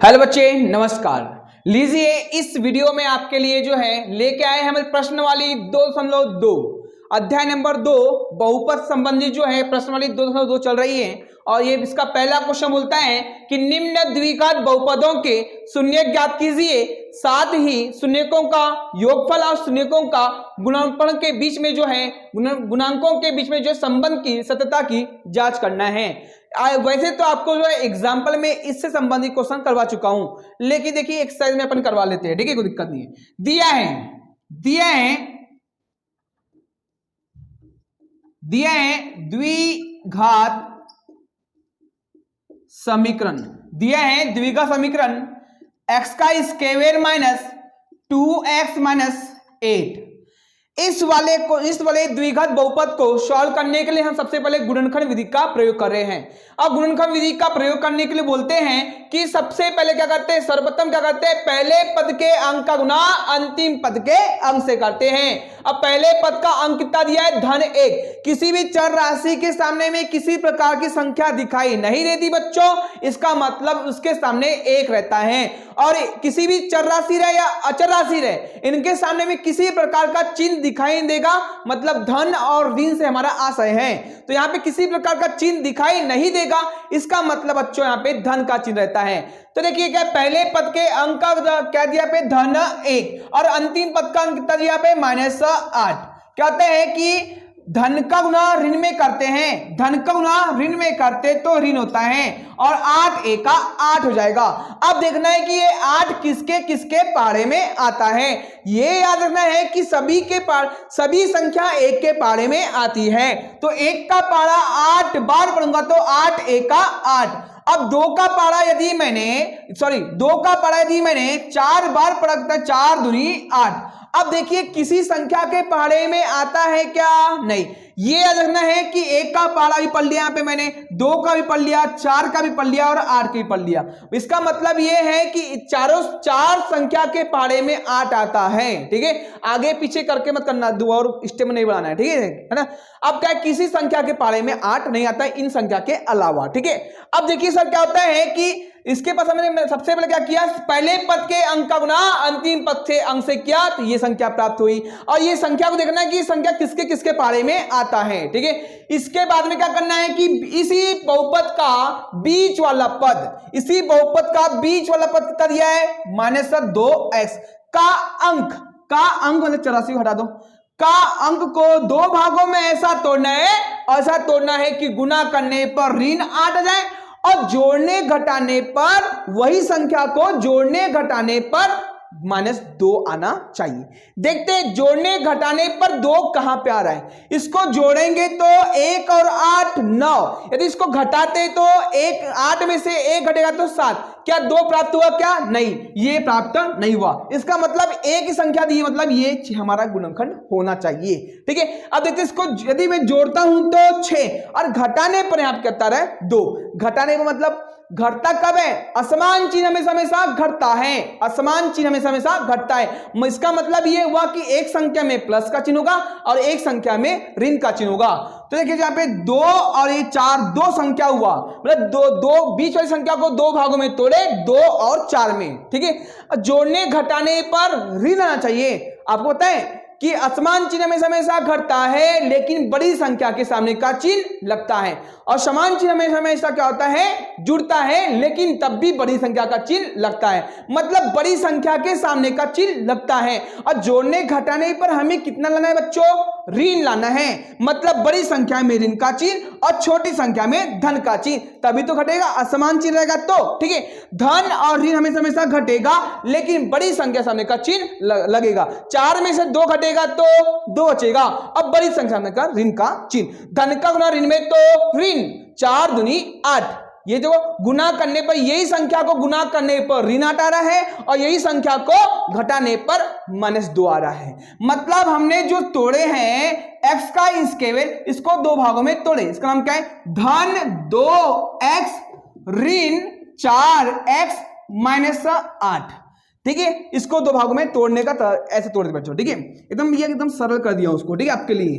Hello बच्चे, नमस्कार। लीजिए इस वीडियो में आपके लिए जो है लेके आए हैं हमारे प्रश्नवाली 2.2 अध्याय नंबर 2 बहुपद संबंधी जो है प्रश्नवाली 2.2 चल रही है। और ये इसका पहला क्वेश्चन बोलता है कि निम्न द्विघात बहुपदों के शून्यक ज्ञात कीजिए, साथ ही शून्यकों का योगफल और शून्यकों का गुणनफल के बीच में जो है गुणांकों के बीच में जो संबंध की सत्यता की जांच करना है। वैसे तो आपको जो है एग्जाम्पल में इससे संबंधित क्वेश्चन करवा चुका हूं, लेकिन देखिए एक्सरसाइज में अपन करवा लेते हैं। ठीक है, कोई दिक्कत नहीं है। दिया है द्विघात समीकरण, दिया है द्विघात समीकरण x का स्क्वायर माइनस 2x माइनस 8। इस वाले द्विघात बहुपद को सॉल्व करने के लिए हम सबसे पहले गुणनखंड विधि का प्रयोग कर रहे हैं। अब गुणनखंड विधि का प्रयोग करने के लिए बोलते हैं कि सबसे पहले क्या करते हैं, सर्वप्रथम क्या करते हैं, पहले पद के अंक का गुणा अंतिम पद के अंक से करते हैं। अब पहले पद का अंक कितना दिया है, धन 1। किसी भी चर राशि के सामने में किसी प्रकार की संख्या दिखाई नहीं देती बच्चों, इसका मतलब उसके सामने 1 रहता है। और किसी भी चर राशि रहे या अचर राशि रहे, इनके सामने में किसी प्रकार का चिन्ह दिखाई नहीं देगा, मतलब धन और ऋण से हमारा आशय है। तो यहाँ पे किसी प्रकार का चिन्ह दिखाई नहीं देगा, इसका मतलब बच्चों यहाँ पे धन का चिन्ह रहता है। तो देखिए क्या, पहले पद के अंक का क्या दिया पे, धन 1, और अंतिम पद का अंक कितना दिया पे, -8। कहते हैं कि धन का गुणा ऋण में करते हैं, धन का गुणा ऋण में करते तो ऋण होता है, और 8 1 का 8 हो जाएगा। अब देखना है कि ये 8 किसके किसके पारे में आता है। ये याद रखना है कि सभी संख्या 1 के पारे में आती है। तो 1 का पारा 8 बार पढ़ूंगा तो 8 1 का 8। अब 2 का पारा यदि मैंने 4 बार पढ़ा तो 4 दूनी 8। अब देखिए किसी संख्या के पहाड़े में आता है क्या, नहीं। ये याद रखना है कि 1 का पहाड़ा भी पढ़ लिया यहाँ पे मैंने, 2 का भी पढ़ लिया, 4 का भी पढ़ लिया और 8 का भी पढ़ लिया। इसका मतलब ये है कि चार संख्या के पहाड़े में 8 आता है। ठीक है, आगे पीछे करके मत करना, 2 और स्टेप नहीं बढ़ाना है। ठीक है ना। अब क्या, किसी संख्या के पहाड़े में 8 नहीं आता है इन संख्या के अलावा। ठीक है, अब देखिए सर क्या होता है कि इसके पास हमने सबसे पहले क्या किया, पहले पद के अंक का गुणा अंतिम पद से अंक से किया तो ये संख्या प्राप्त हुई। और ये संख्या को देखना है कि संख्या किसके किसके पारे में आता है। ठीक है, इसके बाद में क्या करना है कि इसी बहुपद का बीच वाला पद कितना दिया है, -2x का अंक मतलब 84 हटा दो, का अंक को 2 भागों में ऐसा तोड़ना है कि गुना करने पर ऋण 8 आ जाए, और जोड़ने घटाने पर वही संख्या को जोड़ने घटाने पर -2 आना चाहिए। देखते हैं जोड़ने घटाने पर 2 कहां पे आ रहा है। इसको जोड़ेंगे तो 1 और 8 9, यदि इसको घटाते तो 8 में से 1 घटेगा तो 7। क्या 2 प्राप्त हुआ क्या, नहीं, ये प्राप्त नहीं हुआ। इसका मतलब एक ही संख्या दी, मतलब ये हमारा गुणनखंड होना चाहिए। ठीक है, अब देखते इसको यदि मैं जोड़ता हूं तो 6, और घटाने पर यहां पे कहता है 2। घटाने का मतलब घटता कब है, असमान चिन्ह हमेशा घटता है, असमान चिन्ह हमेशा घटता है। इसका मतलब ये हुआ कि एक संख्या में प्लस का चिन्ह होगा और एक संख्या में ऋण का चिन्ह होगा। तो देखिए यहाँ पे 2 और ये 4, 2 संख्या हुआ, मतलब दो बीच वाली संख्या को 2 भागों में तोड़े, 2 और 4 में। ठीक है, जोड़ने घटाने पर ऋण आना चाहिए। आपको पता है कि असमान चिन्ह में हमेशा घटता है, लेकिन बड़ी संख्या के सामने का चिन्ह लगता है, और समान चिन्ह में हमेशा क्या होता है, जुड़ता है, लेकिन तब भी बड़ी संख्या का चिन्ह लगता है। मतलब बड़ी संख्या के सामने का चिन्ह लगता है, और जोड़ने घटाने पर हमें कितना लाना है बच्चों, ऋण लाना है। मतलब बड़ी संख्या में ऋण का चिन्ह और छोटी संख्या में धन का चिन्ह, तभी तो घटेगा, असमान चिन्ह रहेगा तो। ठीक है, धन और ऋण हमेशा घटेगा, लेकिन बड़ी संख्या सामने का चिन्ह लगेगा। 4 में से 2 घटेगा तो 2 बचेगा। अब बड़ी संख्या में का ऋण का चिन्ह, धन का गुना ऋण में तो ऋण, 4 दूनी 8। ये जो गुना करने पर, यही संख्या को गुना करने पर ऋण 8 आ रहा है, और यही संख्या को घटाने पर -2 आ रहा है। मतलब हमने जो तोड़े हैं x का स्क्वायर, इसको 2 भागों में तोड़े। इसका नाम क्या है, धन 2x ऋण 4x -8। ठीक है, इसको 2 भागों में तोड़ने का ऐसे तोड़ दे बच्चों। ठीक है, एकदम सरल कर दिया उसको। ठीक है, आपके लिए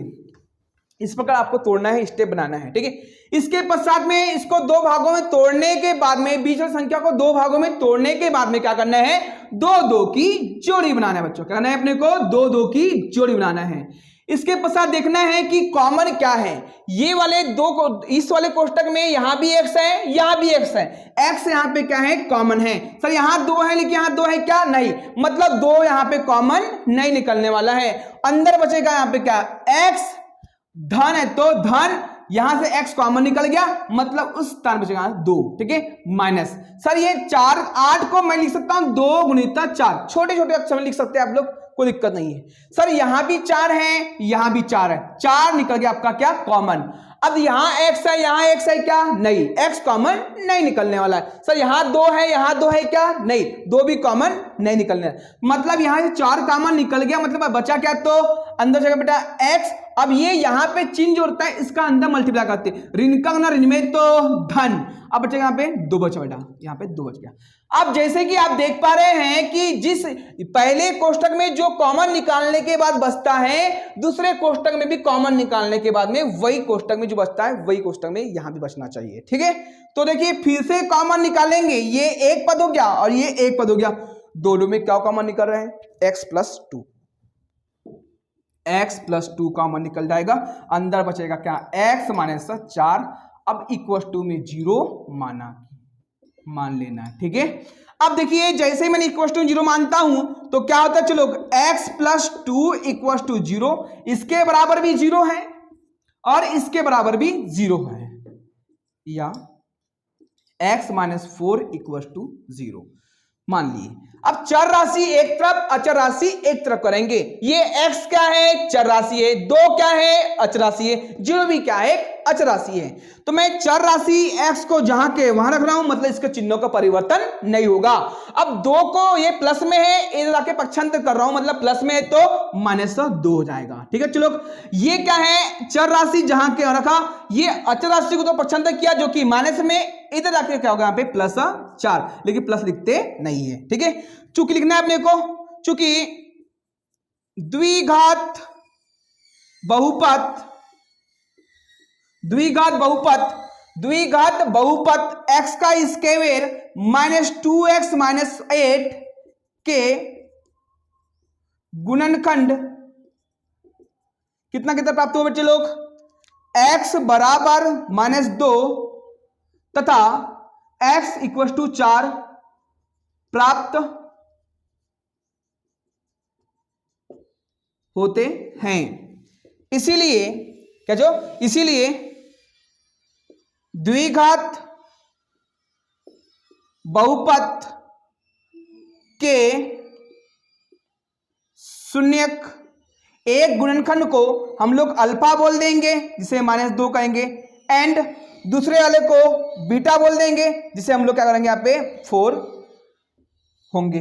इस प्रकार आपको तोड़ना है, स्टेप बनाना है, ठीक है। इसके पश्चात में इसको दो भागों में तोड़ने के बाद में, बीच वाली संख्या को दो भागों में तोड़ने के बाद में क्या करना है, दो दो की जोड़ी बनाना है बच्चों। क्या करना है अपने को, दो दो की जोड़ी बनाना है। इसके पश्चात देखना है कि कॉमन क्या है। ये वाले दो को, इस वाले कोष्टक में यहां भी x है, यहां भी x है, x यहां पे क्या है, कॉमन है। सर यहां दो है लेकिन यहां दो है क्या, नहीं, मतलब दो यहां पे कॉमन नहीं निकलने वाला है। अंदर बचेगा यहां पे क्या, x धन है तो धन, यहां से x कॉमन निकल गया, मतलब उस स्थान बचेगा 2, ठीक है, माइनस। सर ये 4 8 को मैं लिख सकता हूं 2 गुणित 4, छोटे छोटे अक्षर में लिख सकते हैं आप लोग, कोई दिक्कत नहीं है। सर यहां भी 4 है, यहां भी 4 है, 4 निकल गया आपका क्या, कॉमन। अब यहां x है, यहां x है क्या, नहीं, x कॉमन नहीं निकलने वाला है। सर यहां 2 है, यहां 2 है क्या, नहीं, 2 भी कॉमन नहीं निकलने, मतलब यहां से 4 कॉमन निकल गया, मतलब बचा क्या, तो अंदर जाएगा बेटा x। अब ये यहां पे चिन्ह जो होता है इसका अंदर मल्टीप्लाई करते हैं, ऋण का ना ऋण में तो धन, अब बचेगा यहाँ पे 2 बचा बेटा, यहाँ पे 2 बच गया। अब जैसे कि आप देख पा रहे हैं कि जिस पहले कोष्टक में जो कॉमन निकालने के बाद बचता है, दूसरे कोष्टक में भी कॉमन निकालने के बाद में वही कोष्टक में जो बचता है वही कोष्टक में यहां भी बचना चाहिए, ठीक है। तो देखिए फिर से कॉमन निकालेंगे, ये एक पद हो गया और ये एक पद हो गया, दोनों में क्या कॉमन निकल रहे हैं, x plus 2, x plus 2 common निकल जाएगा, अंदर बचेगा क्या, x माइनस 4, अब इक्वल टू में 0 मान लेना है, ठीक है। अब देखिए जैसे मैंने इक्वल टू 0 मानता हूं तो क्या होता है, चलो x प्लस 2 इक्वल टू 0, इसके बराबर भी 0 है और इसके बराबर भी 0 है, या x माइनस 4 इक्वल टू 0 मान लिए। अब चर राशि एक तरफ, अचर राशि एक तरफ करेंगे। ये x क्या है, चर राशि है, 2 क्या है, अचर राशि है, 0 भी क्या है, अचर राशि है। तो मैं चर राशि x को जहां के वहां रख रहा हूं, मतलब इसके चिन्हों का परिवर्तन नहीं होगा। अब 2 को ये प्लस में है, ये लाके पक्षांतर कर रहा हूं, मतलब प्लस में है तो माइनस 2 हो जाएगा, ठीक है। चलो ये क्या है, चर राशि जहां के रखा, ये अचर राशि को तो पक्षांतर किया जो कि माइनस में, इधर जाके क्या होगा यहाँ पे प्लस 4, लेकिन प्लस लिखते नहीं है, ठीक है। चूंकि लिखना है अपने को, चूंकि द्विघात बहुपद x का स्क्वायर माइनस 2x माइनस 8 के गुणनखंड कितना कितना प्राप्त हुआ बच्चे लोग, x बराबर माइनस 2 तथा x इक्वल टू 4 प्राप्त होते हैं। इसीलिए क्या, जो इसीलिए द्विघात बहुपद के शून्यक एक गुणनखंड को हम लोग अल्फा बोल देंगे, जिसे माइनस 2 कहेंगे, एंड दूसरे वाले को बीटा बोल देंगे, जिसे हम लोग क्या करेंगे यहाँ पे 4 होंगे।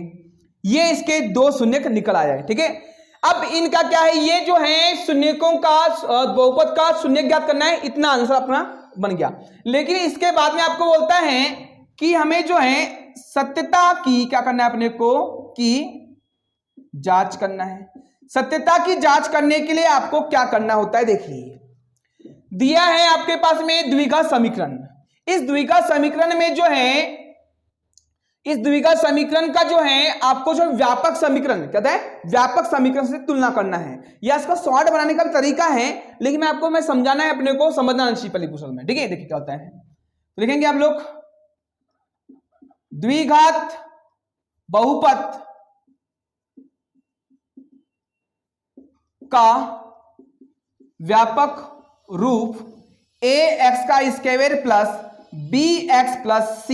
ये इसके 2 शून्यक निकल आ जाए, ठीक है। अब इनका क्या है, ये जो है शून्यकों का बहुपद का शून्यक ज्ञात करना है, इतना आंसर अपना बन गया। लेकिन इसके बाद में आपको बोलता है कि हमें जो है सत्यता की क्या करना है अपने को, कि जांच करना है। सत्यता की जांच करने के लिए आपको क्या करना होता है, देखिए दिया है आपके पास में द्विघात समीकरण। इस द्विघात समीकरण में जो है, इस द्विघात समीकरण का जो है आपको जो व्यापक समीकरण कहता है, व्यापक समीकरण से तुलना करना है, या इसका शॉर्ट बनाने का तरीका है, लेकिन मैं समझाना है अपने को, समझना नहीं पहले पूछल में, ठीक है। देखिए क्या होता है, लिखेंगे आप लोग द्विघात बहुपद का व्यापक रूप ax का square plus bx plus c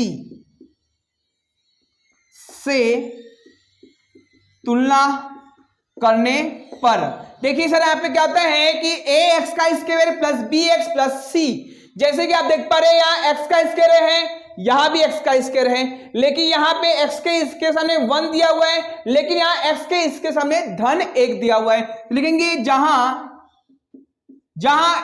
से तुलना करने पर, देखिए सर यहाँ पे क्या होता है कि ax का square plus bx plus c, जैसे कि आप देख पा रहे हैं यहाँ x का स्क्वायर है, यहां भी x का स्क्वायर है, लेकिन यहां पे x के इसके सामने 1 दिया हुआ है, लेकिन यहां x के इसके सामने धन 1 दिया हुआ है। लिखेंगे जहां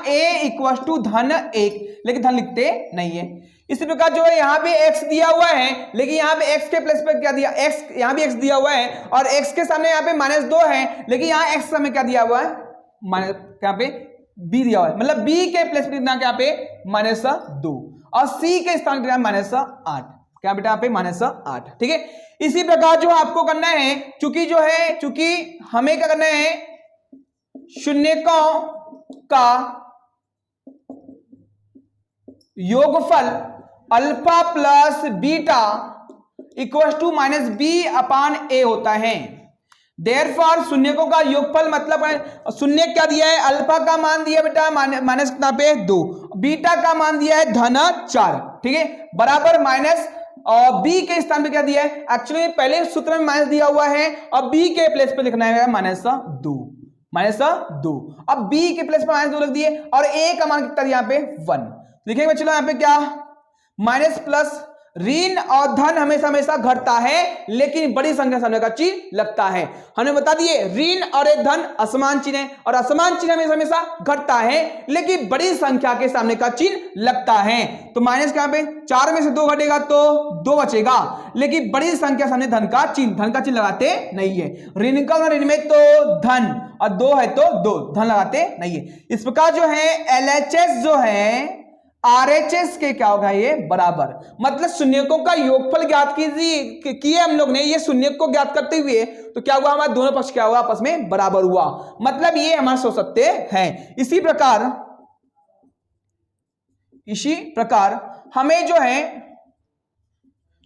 a इक्वल टू धन 1, लेकिन धन लिखते नहीं है। इसी प्रकार जो है यहाँ पे x दिया हुआ है, लेकिन यहाँ पे x के प्लेस पर क्या दिया, x यहाँ भी x दिया हुआ है, और x के सामने यहाँ पे -2 है, लेकिन यहाँ x समय क्या दिया हुआ है, माइनस यहाँ पे बी दिया हुआ है, मतलब बी के प्लेस पे कितना क्या पे -2 और सी के स्थान पे -8, क्या बेटा यहाँ पे -8। ठीक है, इसी प्रकार जो आपको करना है, चूंकि हमें क्या करना है, शून्यकों का योगफल alpha plus beta equal to -b/a होता है। देयरफॉर शून्यकों का योगफल मतलब है, शून्य क्या दिया है, अल्फा का मान दिया बेटा माइनस कितना पे 2, बीटा का मान दिया है -4, ठीक है, बराबर माइनस और बी के स्थान पे क्या दिया है, एक्चुअली पहले सूत्र में माइनस दिया हुआ है और बी के प्लेस पे लिखना है -2। अब बी के प्लेस पे -2 लिख दिए और ए का मान कितना दिया यहाँ पे 1। लिखेंगे चलो यहाँ पे क्या, माइनस प्लस, ऋण और धन हमेशा घटता है लेकिन बड़ी संख्या सामने का चिन्ह लगता है। हमने बता दिए ऋण और एक धन असमान चिन्ह है और असमान चिन्ह हमेशा घटता है लेकिन बड़ी संख्या के सामने का चिन्ह लगता है। तो माइनस के यहाँ पे 4 में से 2 घटेगा तो 2 बचेगा, लेकिन बड़ी संख्या सामने धन का चिन्ह लगाते नहीं है। ऋण का ऋण में तो धन और 2 है तो 2, धन लगाते नहीं है। इस प्रकार जो है LHS जो है RHS के क्या होगा, ये बराबर, मतलब शून्यकों का योगफल ज्ञात किए हम लोग ने, ये शून्य को ज्ञात करते हुए तो क्या हुआ, हमारे दोनों पक्ष क्या हुआ, आपस में बराबर हुआ, मतलब ये हमारे सो सकते हैं। इसी प्रकार हमें जो है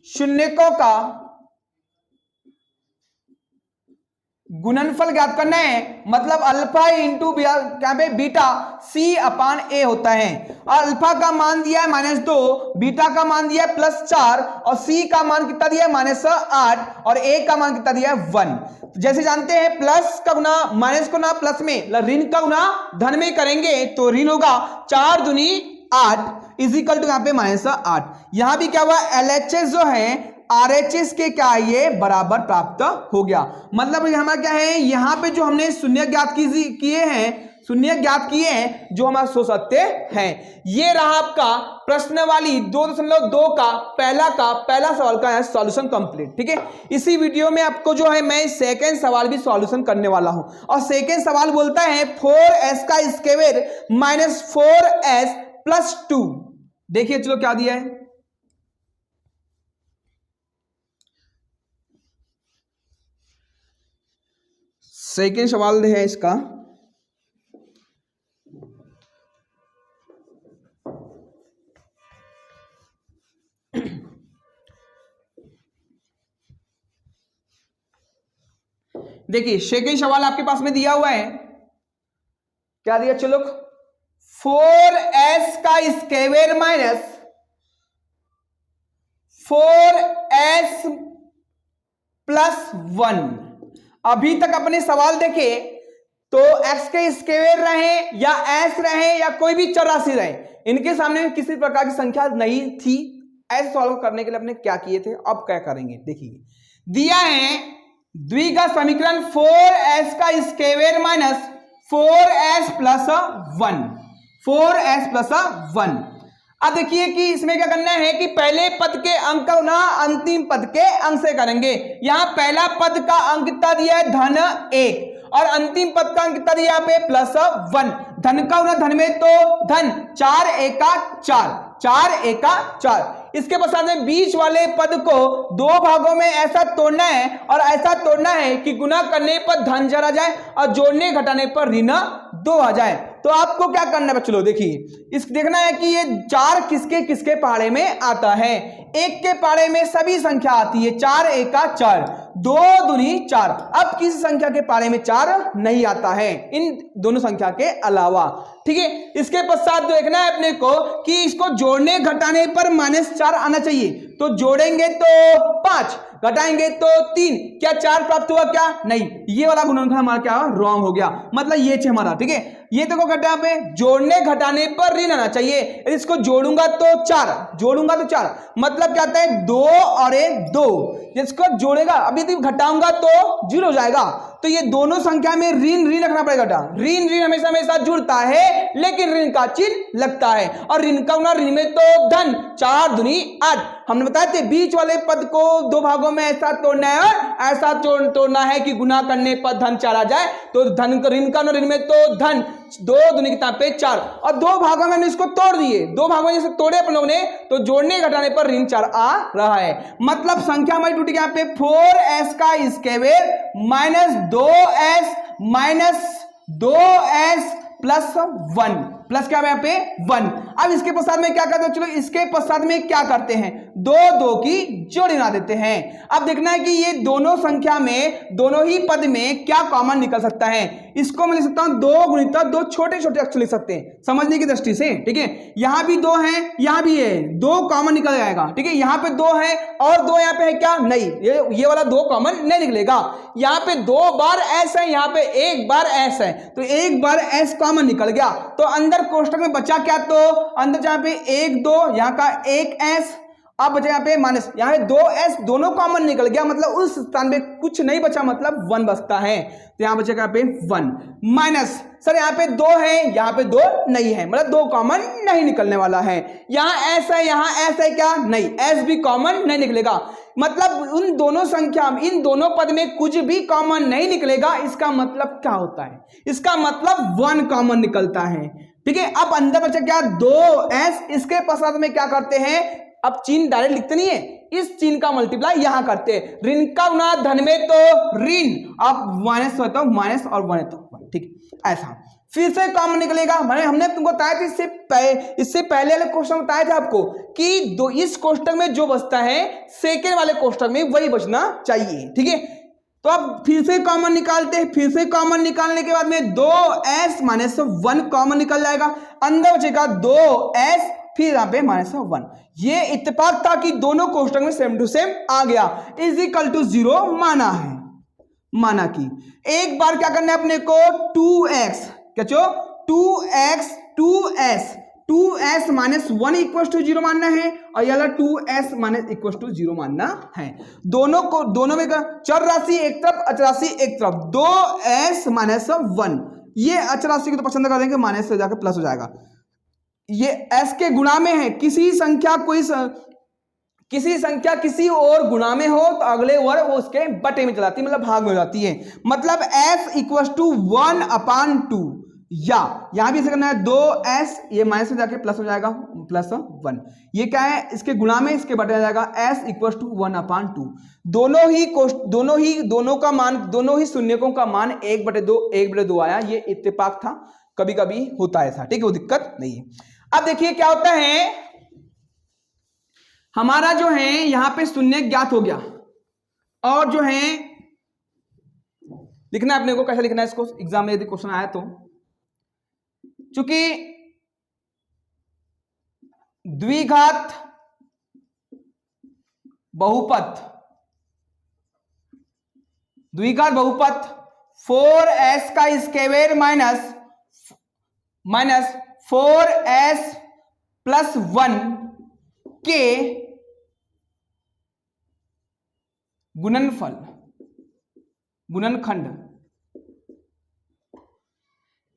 शून्यकों का गुणनफल ज्ञात करना है, मतलब अल्फा इंटू क्या पे बीटा C/A होता है। अल्फा का मान दिया है -2, बीटा का मान दिया है +4 और C का मान कितना दिया है -8 और A का मान कितना दिया है 1। जैसे जानते हैं प्लस का गुना माइनस को ना प्लस में, ऋण का गुना धन में करेंगे तो ऋण होगा 4 दूनी 8 इजिकल टू यहाँ पे -8। यहां भी क्या हुआ, LHS जो है RHS के क्या ये बराबर प्राप्त हो गया। मतलब हमारा क्या है, यहां पे जो हमने शून्य ज्ञात किए हैं जो हमारा सो सकते हैं। ये रहा आपका प्रश्न वाली 2.2 का पहला सवाल का सॉल्यूशन कंप्लीट। ठीक है, इसी वीडियो में आपको जो है मैं सेकंड सवाल भी सॉल्यूशन करने वाला हूं और सेकंड सवाल बोलता है 4s का स्क्वायर -4s + 2। देखिए चलो क्या दिया है, सेकेंड सवाल है इसका, देखिए सेकेंड सवाल आपके पास में दिया हुआ है, क्या दिया, चलो 4s का स्क्वायर -4s + 1। अभी तक अपने सवाल देखे तो x के स्क्वायर रहे या s रहे या कोई भी चर राशि रहे, इनके सामने किसी प्रकार की संख्या नहीं थी। ऐसे सॉल्व करने के लिए अपने क्या किए थे, अब क्या करेंगे, देखिए दिया है द्विघात समीकरण 4s का स्क्वायर -4s + 1। अब देखिए कि इसमें क्या करना है कि पहले पद के अंक ना अंतिम पद के अंक से करेंगे। यहां पहला पद का अंक कितना दिया है, (1) और अंतिम पद का अंक कितना दिया पे +1। धन का ना धन में तो धन, 4 एका 4। इसके पश्चात में बीच वाले पद को 2 भागों में ऐसा तोड़ना है और ऐसा तोड़ना है कि गुना करने पर धन जरा जाए और जोड़ने घटाने पर ऋण 2 आ जाए। तो आपको क्या करना है बच्चों, देखिए इस देखना है कि ये 4 किसके पहाड़े में आता है। 1 के पहाड़े में सभी संख्या आती है, 4 एका 4, 2 दूनी 4। अब किसी संख्या के पहाड़े में 4 नहीं आता है इन दोनों संख्या के अलावा। ठीक है, इसके पश्चात देखना है अपने को कि इसको जोड़ने घटाने पर -4 आना चाहिए। तो जोड़ेंगे तो 5, घटाएंगे तो 3, क्या 4 प्राप्त हुआ, क्या नहीं, ये वाला गुणनफल हमारा क्या रॉन्ग हो गया, मतलब ये हमारा। ठीक है, ये देखो घटा पे जोड़ने घटाने पर ऋण आना चाहिए। इसको जोड़ूंगा तो 4, मतलब क्या आता है 2 और 2। इसको जोड़ेगा अभी तो घटाऊंगा तो 0 हो जाएगा। तो ये दोनों संख्या में ऋण रखना पड़ेगा। ऋण हमेशा जुड़ता है लेकिन ऋण का चिन्ह लगता है और ऋण का ऋण में तो धन, 4 दूनी 8। हमने बताया थे बीच वाले पद को दो भागों में ऐसा तोड़ना है और ऐसा तोड़ना है कि गुना करने पर धन 4 आ जाए। तो धन का ऋण का ऋण में तो धन 2 दूनी कितना पे 4 और दो भागों में इसको तोड़ दिए, दो भागों में जैसे तोड़े अपन लोगों ने तो जोड़ने घटाने पर ऋण 4 आ रहा है। मतलब संख्या हमारी टूटी यहाँ पे 4s का square minus 2s minus 2s plus 1 plus क्या है यहाँ पे 1। अब इसके पश्चात में क्या करते हैं, चलो इसके पश्चात में क्या करते हैं, दो दो की जोड़ी बना देते हैं। अब देखना है कि ये दोनों संख्या में दोनों ही पद में क्या कॉमन निकल सकता है। इसको मैं लिख सकता हूं 2 गुणित दो छोटे छोटे अक्षर लिख सकते हैं समझने की दृष्टि से, ठीक है। यहां भी 2 है, यहां भी है, 2 कॉमन निकल जाएगा, ठीक है। यहां पे 2 है और 2 यहां पे है क्या, नहीं, ये वाला 2 कॉमन नहीं निकलेगा। यहां पे 2 बार s है, यहां पे 1 बार s है, तो 1 बार s कॉमन निकल गया। तो अंदर कोष्टक में बचा क्या, तो अंदर जहां पे 1 2 यहां का 1s, अब बचा यहाँ पे माइनस, यहाँ पे 2s दोनों कॉमन निकल गया, मतलब उस स्थान पे कुछ नहीं बचा, मतलब 1 बचता है। तो यहाँ बचेगा यहाँ पे 1 माइनस, सर यहाँ पे 2 है, यहाँ पे 2 नहीं है, मतलब 2 कॉमन नहीं निकलने वाला है। यहाँ s है, यहाँ s है क्या, नहीं, s भी कॉमन नहीं निकलेगा। मतलब उन दोनों संख्या में इन दोनों पद में कुछ भी कॉमन नहीं निकलेगा। इसका मतलब क्या होता है, इसका मतलब 1 कॉमन निकलता है, ठीक है। अब अंदर बचा क्या, 2s, इसके पश्चात में क्या करते हैं, अब चिन्ह डायरेक्ट लिखते नहीं है, इस चिन्ह का मल्टीप्लाई यहां करते हैं। ऋण का गुना धन में तो ऋण, अब माइनस होता है माइनस और 1 है तो 1, ठीक, ऐसा फिर से कॉमन निकलेगा। मैंने हमने तुमको बताया था इससे पहले वाले क्वेश्चन बताया था आपको कि दो इस कोष्टक में जो बचता है सेकेंड वाले कोष्टक में वही बचना चाहिए, ठीक है। तो अब फिर से कॉमन निकालते हैं, फिर से कॉमन निकालने के बाद में 2s माइनस 1 कॉमन निकल जाएगा, अंदर बचेगा 2s फिर यहाँ पे माइनस 1। ये इत्तेफाक था कि दोनों कोष्टक में सेम टू सेम आ गया, इज इक्वल टू 0 माना है। माना कि एक बार क्या करना है अपने को, 2x क्या चो 2s माइनस 1 इक्वल टू 0 मानना है और ये 2s माइनस इक्वल टू 0 मानना है। दोनों में चर राशि एक तरफ, अचर राशि एक तरफ, 2s माइनस 1, ये अचर राशि को तो पसंद कर देंगे, माइनस से जाकर प्लस हो जाएगा। ये s के गुणा में है, किसी संख्या किसी और गुणा में हो तो अगले वर्ग वो उसके बटे में चलाती है, मतलब भाग में हो जाती है। मतलब s इक्वल टू 1/2, या यहां भी ऐसे करना है 2s, ये माइनस में जाके प्लस हो जाएगा प्लस 1, ये क्या है इसके गुणा में इसके बटे आ जाएगा s इक्वल टू 1/2। दोनों का मान, दोनों ही शून्यकों का मान 1/2 1/2 आया, ये इत्तेफाक था, कभी कभी होता है ऐसा, ठीक है, वो दिक्कत नहीं है। अब देखिए क्या होता है, हमारा जो है यहां पे शून्य ज्ञात हो गया और जो है लिखना है अपने को, कैसे लिखना है इसको एग्जाम में यदि क्वेश्चन आया तो, चूंकि द्विघात बहुपद 4s का स्क्वायर माइनस 4s प्लस 1 के गुणनखंड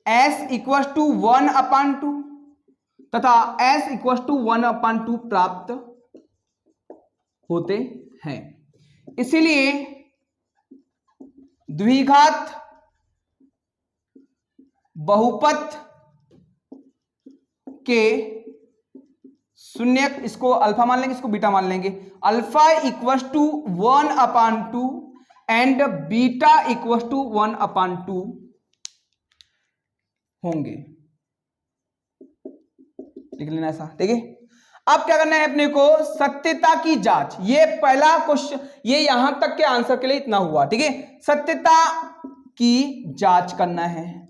s इक्वल टू 1/2 तथा s इक्वल टू 1/2 प्राप्त होते हैं। इसीलिए द्विघात बहुपद के शून्य, इसको अल्फा मान लेंगे, इसको बीटा मान लेंगे, alpha equal to 1/2 and beta equal to 1/2 होंगे, लिख लेना ऐसा, ठीक है। अब क्या करना है अपने को, सत्यता की जांच, ये पहला क्वेश्चन, ये यहां तक के आंसर के लिए इतना हुआ, ठीक है। सत्यता की जांच करना है।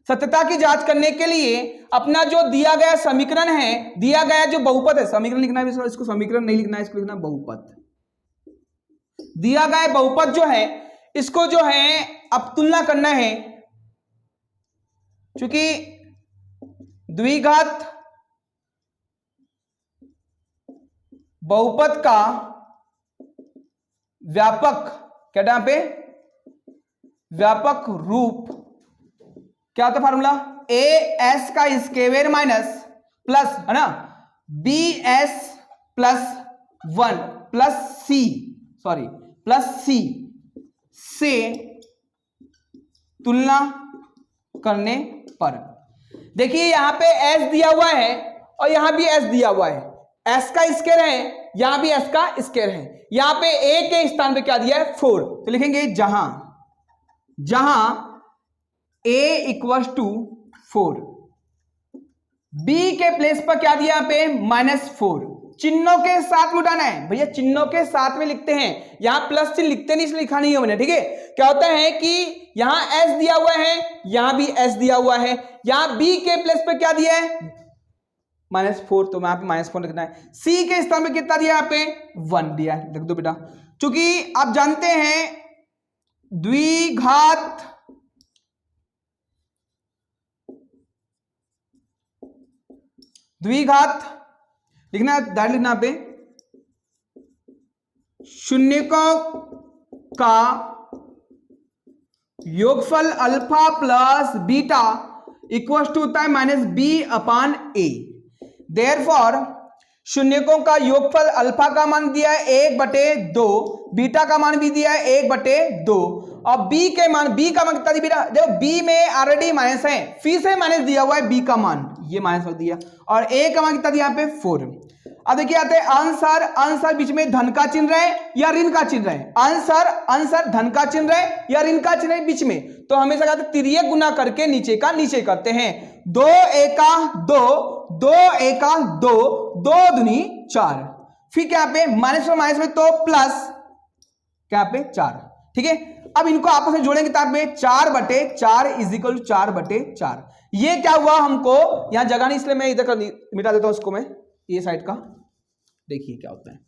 सत्यता की जांच करने के लिए अपना जो दिया गया समीकरण है, दिया गया जो बहुपद है, समीकरण लिखना है, इसको समीकरण नहीं लिखना है, इसको लिखना बहुपद। दिया गया बहुपद जो है इसको जो है अब तुलना करना है, क्योंकि द्विघात बहुपद का व्यापक क्या यहां पे व्यापक रूप क्या होता है, फार्मूला as का स्क्वायर माइनस प्लस है ना bs प्लस 1 प्लस सी से तुलना करने पर, देखिए यहां पे s दिया हुआ है और यहां भी s दिया हुआ है, s का स्क्वायर है, यहां भी s का स्क्वायर है, यहां पे a के स्थान पे क्या दिया है 4, तो लिखेंगे जहां a इक्वल टू 4, b के प्लेस पर क्या दिया यहां पे -4, चिन्हों के साथ में उठाना है भैया, चिन्हों के साथ में लिखते हैं, यहां प्लस चिन्ह लिखते नहीं, इसलिए लिखा नहीं है मैंने, ठीक है। क्या होता है कि यहां s दिया हुआ है, यहां भी s दिया हुआ है, यहां b के प्लेस पे क्या दिया है -4, तो यहां पे -4 लिखना है, c के स्थान पे कितना दिया यहां पे 1 दिया है, लिख दो बेटा। चूंकि आप जानते हैं द्विघात लिखना, दायरा लिखना पे शून्यकों का योगफल alpha plus beta equal to होता है -b/a। देयरफॉर शून्यकों का योगफल अल्फा का मान दिया है 1/2, बीटा का मान भी दिया है 1/2, और b का मान कितना दिया बेटा, देखो b में ऑलरेडी माइनस है, फिर से माइनस दिया हुआ है b का मान, ये माइनस रख दिया, और a का मान कितना दिया यहाँ पे 4। अब देखिए आते हैं आंसर बीच में धन का चिन्ह रहे या ऋण का चिन्ह रहे, आंसर धन का चिन्ह रहे या ऋण का चिन्ह रहे बीच में, तो हमेशा कहते हैं तिर्यक गुना करके नीचे का नीचे करते हैं, 2 एका 2, 2 एका 2, 2 दूनी 4, फिर क्या पे माइनस में तो प्लस क्या पे 4, ठीक है। अब इनको आपस में जोड़ेंगे किताब में 4/4 इजिकल 4/4, ये क्या हुआ हमको यहां जगह नहीं, इसलिए मैं इधर मिटा देता हूं इसको, मैं ये साइड का, देखिए क्या होता है।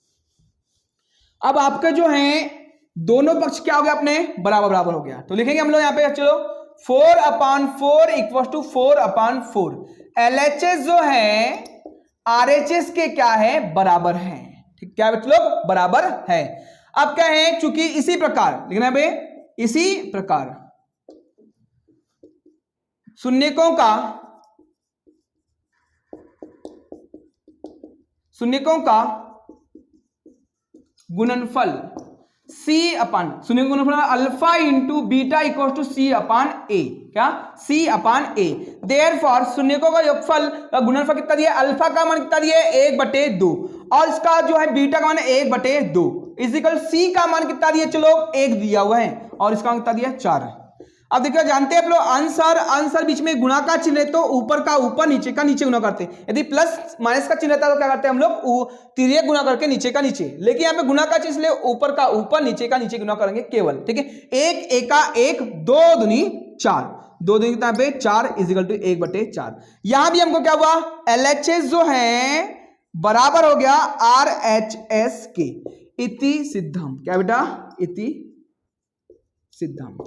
अब आपके जो हैं दोनों पक्ष क्या हो गया अपने बराबर हो गया, तो लिखेंगे हम लोग यहां पे, चलो 4/4 इक्वल टू 4/4, LHS जो है RHS के क्या है बराबर है, ठीक, क्या मतलब बराबर है। अब क्या है, चूंकि इसी प्रकार लिखना है, इसी प्रकार शून्यकों का गुणनफल शून्यकों का गुणनफल alpha into beta equal to C/A, क्या C/A। देयरफॉर शून्यकों का योगफल का गुणनफल कितना दिया, अल्फा का मान कितना दिया 1/2, और इसका जो है बीटा का मान 1/2 इजिकल C का मान कितना दिया, चलो 1 दिया हुआ है, और इसका मान कितना दिया 4 है। अब देखिए जानते हैं आप लोग आंसर बीच में गुणा का चिन्ह है तो ऊपर का ऊपर नीचे का नीचे गुना करते हैं, यदि प्लस माइनस का चिन्ह रहता है तो क्या करते हैं हम लोग तिर्यक गुना करके नीचे का नीचे, लेकिन यहाँ पे गुणा का चिन्ह इसलिए ऊपर का ऊपर नीचे का नीचे गुना करेंगे केवल, ठीक है। 1 एका 1, 2 दूनी 4, 2 दूनी कितना पे 4 इजिकल टू 1/4। यहां भी हमको क्या हुआ, LHS जो है बराबर हो गया RHS के, इति सिद्धम, क्या बेटा इति सिद्धम।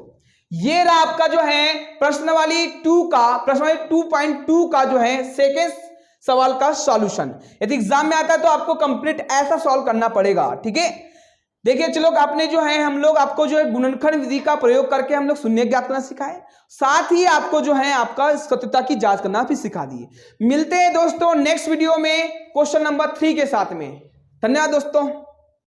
ये रहा आपका जो है प्रश्नावली 2.2 का जो है सेकेंड सवाल का सॉल्यूशन। यदि एग्जाम में आता है तो आपको कंप्लीट ऐसा सॉल्व करना पड़ेगा, ठीक है। देखिए चलो आपने जो है हम लोग आपको जो है गुणनखंड विधि का प्रयोग करके हम लोग शून्य ज्ञात करना सिखाए, साथ ही आपको जो है आपका सत्यता की जांच करना भी सिखा दिए। मिलते हैं दोस्तों नेक्स्ट वीडियो में क्वेश्चन नंबर 3 के साथ में। धन्यवाद दोस्तों।